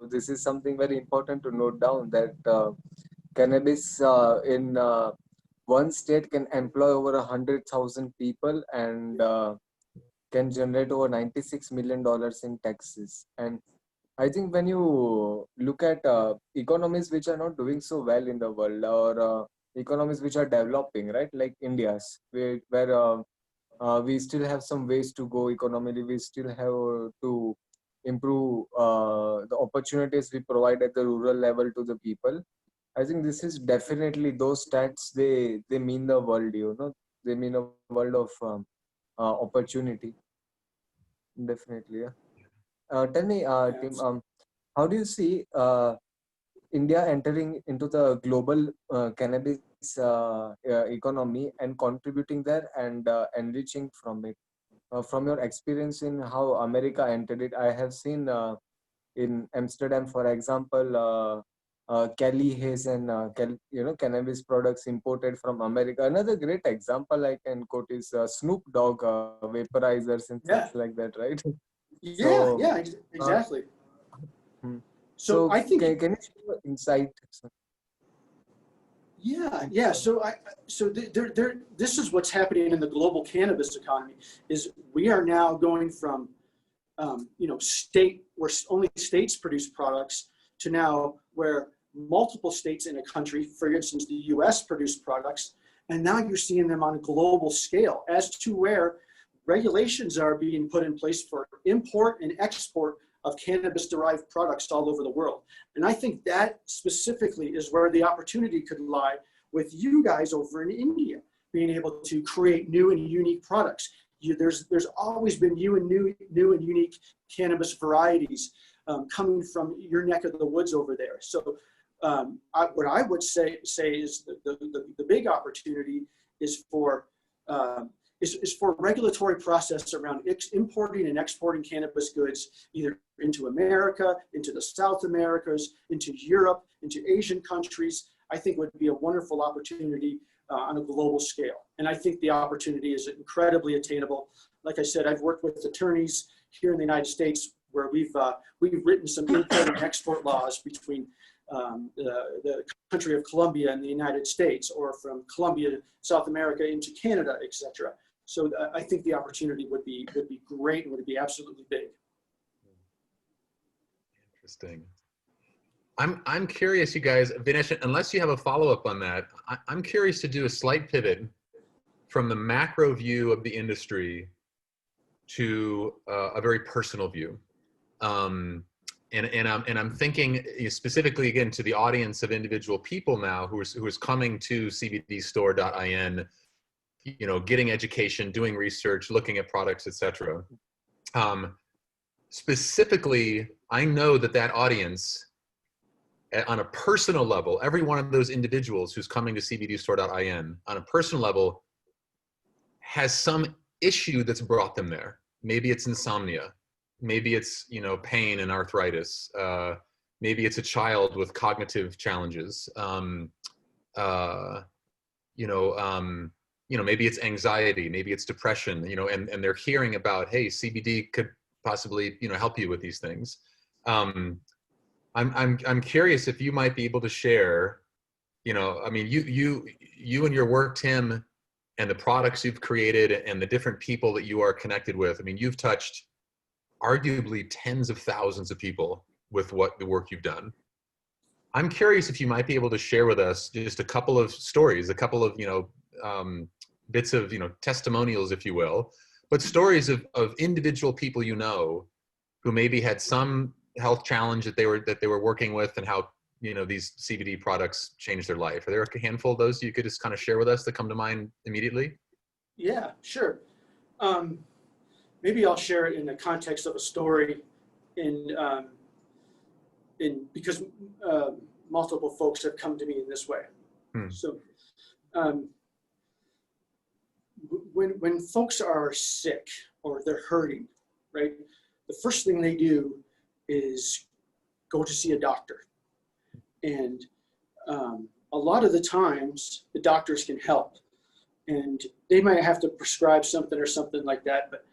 this is something very important to note down, that cannabis in one state can employ over 100,000 people and can generate over $96 million in taxes. And I think when you look at economies which are not doing so well in the world, or economies which are developing, right, like India's, where we still have some ways to go economically, we still have to improve the opportunities we provide at the rural level to the people. I think this is definitely, those stats, they mean the world, they mean a world of opportunity. Definitely, yeah. Tell me, Tim, how do you see India entering into the global cannabis economy and contributing there and enriching from it? From your experience in how America entered it, I have seen in Amsterdam, for example, Cali Haze and cannabis products imported from America. Another great example I can quote is Snoop Dogg vaporizers and Yeah. things like that, right? Yeah, So, yeah, exactly. hmm. So I think, can you share your insight? yeah. This is what's happening in the global cannabis economy. Is we are now going from, state where only states produce products to now where multiple states in a country, for instance, the U.S. produce products, and now you're seeing them on a global scale, as to where regulations are being put in place for import and export of cannabis-derived products all over the world. And I think that specifically is where the opportunity could lie with you guys over in India, being able to create new and unique products. There's always been new and unique cannabis varieties coming from your neck of the woods over there. So what I would say is the big opportunity is for regulatory process around importing and exporting cannabis goods, either into America, into the South Americas, into Europe, into Asian countries. I think would be a wonderful opportunity on a global scale. And I think the opportunity is incredibly attainable. Like I said, I've worked with attorneys here in the United States where we've written some import and export laws between the country of Colombia and the United States, or from Colombia, South America into Canada, etc. So I think the opportunity would be great and would be absolutely big. Interesting. I'm curious, you guys, Vinesh, unless you have a follow-up on that, I'm curious to do a slight pivot from the macro view of the industry to a very personal view. And I'm thinking specifically, again, to the audience of individual people now who is coming to cbdstore.in, getting education, doing research, looking at products, etc. Specifically, I know that audience, on a personal level, every one of those individuals who's coming to cbdstore.in on a personal level has some issue that's brought them there. Maybe it's insomnia. Maybe it's, pain and arthritis. Maybe it's a child with cognitive challenges. Maybe it's anxiety, maybe it's depression, and they're hearing about, hey, CBD could possibly, help you with these things. I'm curious if you might be able to share, you and your work, Tim, and the products you've created and the different people that you are connected with. You've touched arguably tens of thousands of people with the work you've done. I'm curious if you might be able to share with us just a couple of stories, a couple of, bits of, testimonials, if you will, but stories of individual people, who maybe had some health challenge that they were working with, and how, these CBD products changed their life. Are there a handful of those you could just kind of share with us that come to mind immediately? Yeah, sure. Maybe I'll share it in the context of a story because multiple folks have come to me in this way. So when folks are sick or they're hurting, right, the first thing they do is go to see a doctor. And a lot of the times the doctors can help, and they might have to prescribe something or something like that, but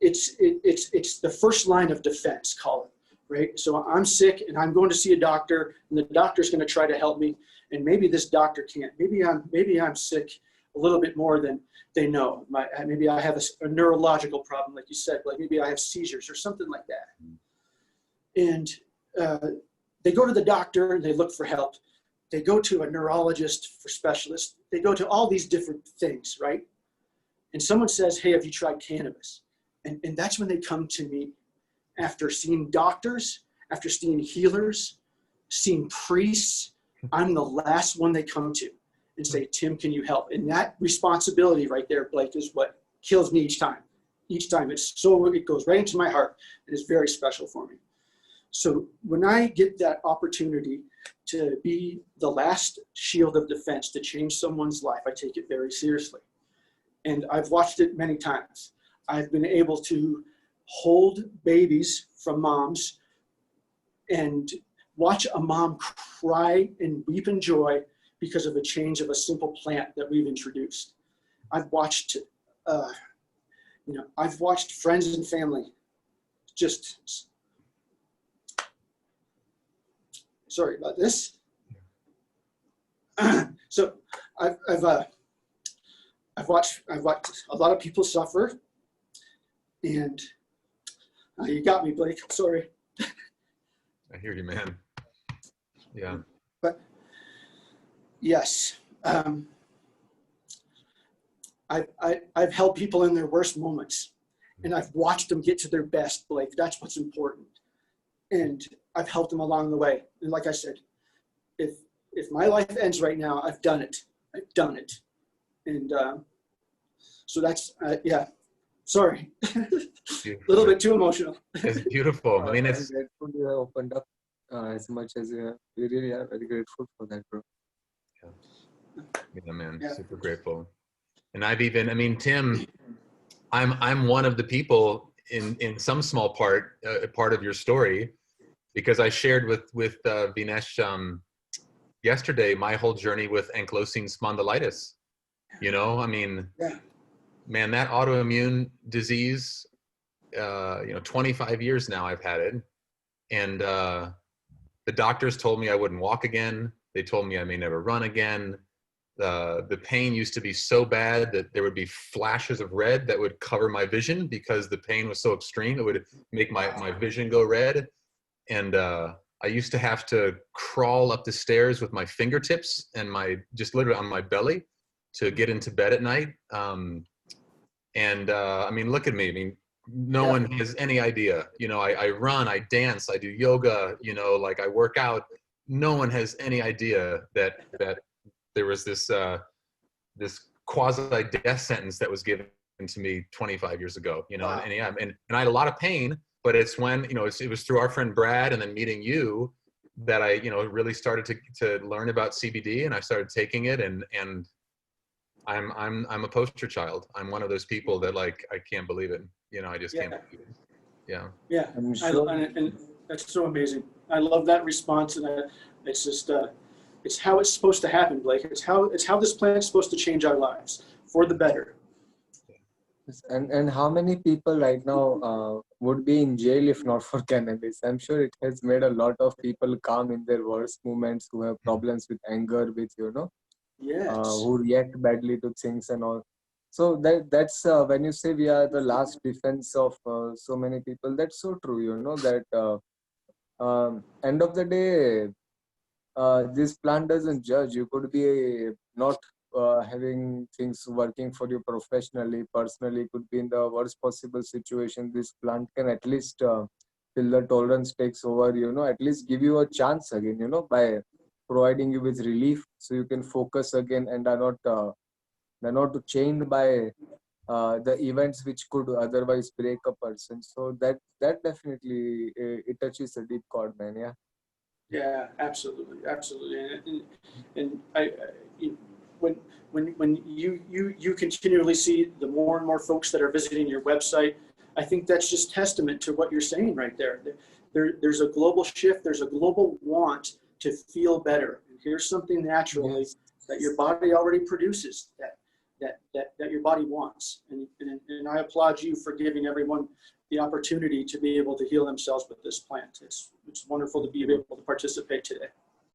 it's the first line of defense, call it, right? So I'm sick and I'm going to see a doctor, and the doctor's going to try to help me. And maybe this doctor can't. Maybe I'm sick a little bit more than they know. Maybe I have a neurological problem, like you said, like maybe I have seizures or something like that. And they go to the doctor and they look for help. They go to a neurologist for specialists. They go to all these different things, right? And someone says, hey, have you tried cannabis? And that's when they come to me after seeing doctors, after seeing healers, seeing priests. I'm the last one they come to and say, Tim, can you help? And that responsibility right there, Blake, is what kills me each time. Each time it goes right into my heart. It is very special for me. So when I get that opportunity to be the last shield of defense to change someone's life, I take it very seriously. And I've watched it many times. I've been able to hold babies from moms and watch a mom cry and weep in joy because of a change of a simple plant that we've introduced. I've watched, I've watched friends and family just, sorry about this. So I've watched a lot of people suffer, and you got me, Blake. Sorry. I hear you, man. Yeah. But yes, I've helped people in their worst moments, and I've watched them get to their best, Blake. That's what's important. And I've helped them along the way. And like I said, if my life ends right now, I've done it. I've done it. And so that's, yeah, sorry. A little bit too emotional. It's beautiful. I mean, I'm grateful you have opened up as much as you have. We really are very grateful for that, bro. Yeah, man, Yeah. super grateful. And I've even, I mean, Tim, I'm one of the people in some small part, part of your story, because I shared with Vinesh yesterday my whole journey with ankylosing spondylitis. You know, I mean, Yeah. man, that autoimmune disease, 25 years now I've had it. And the doctors told me I wouldn't walk again. They told me I may never run again. The pain used to be so bad that there would be flashes of red that would cover my vision because the pain was so extreme. It would make my vision go red. And I used to have to crawl up the stairs with my fingertips and just literally on my belly to get into bed at night. I mean, look at me. I mean, no one has any idea. You know, I run, I dance, I do yoga, like I work out. No one has any idea that there was this quasi-death sentence that was given to me 25 years ago, Wow. and I had a lot of pain, but it's when, it was through our friend Brad and then meeting you that I, really started to learn about CBD, and I started taking it, and I'm a poster child. I'm one of those people that, like, I can't believe it. I just can't believe it. Yeah. Yeah. I'm sure. And that's so amazing. I love that response, and it's just it's how it's supposed to happen, Blake. It's how this plant's supposed to change our lives for the better. And how many people right now would be in jail if not for cannabis? I'm sure it has made a lot of people calm in their worst moments, who have problems with anger, with Yes. who react badly to things and all. So that's when you say we are the last defense of so many people. That's so true. That end of the day, this plant doesn't judge. You could be not having things working for you professionally, personally, could be in the worst possible situation. This plant can at least, till the tolerance takes over, at least give you a chance again, by providing you with relief, so you can focus again and are not chained by the events which could otherwise break a person. So that definitely it touches a deep chord, man. Yeah. Yeah, absolutely, absolutely. And when you continually see the more and more folks that are visiting your website, I think that's just testament to what you're saying right there. There's a global shift. There's a global want to feel better. And here's something naturally Yes. that your body already produces, that your body wants. And I applaud you for giving everyone the opportunity to be able to heal themselves with this plant. It's wonderful to be able to participate today.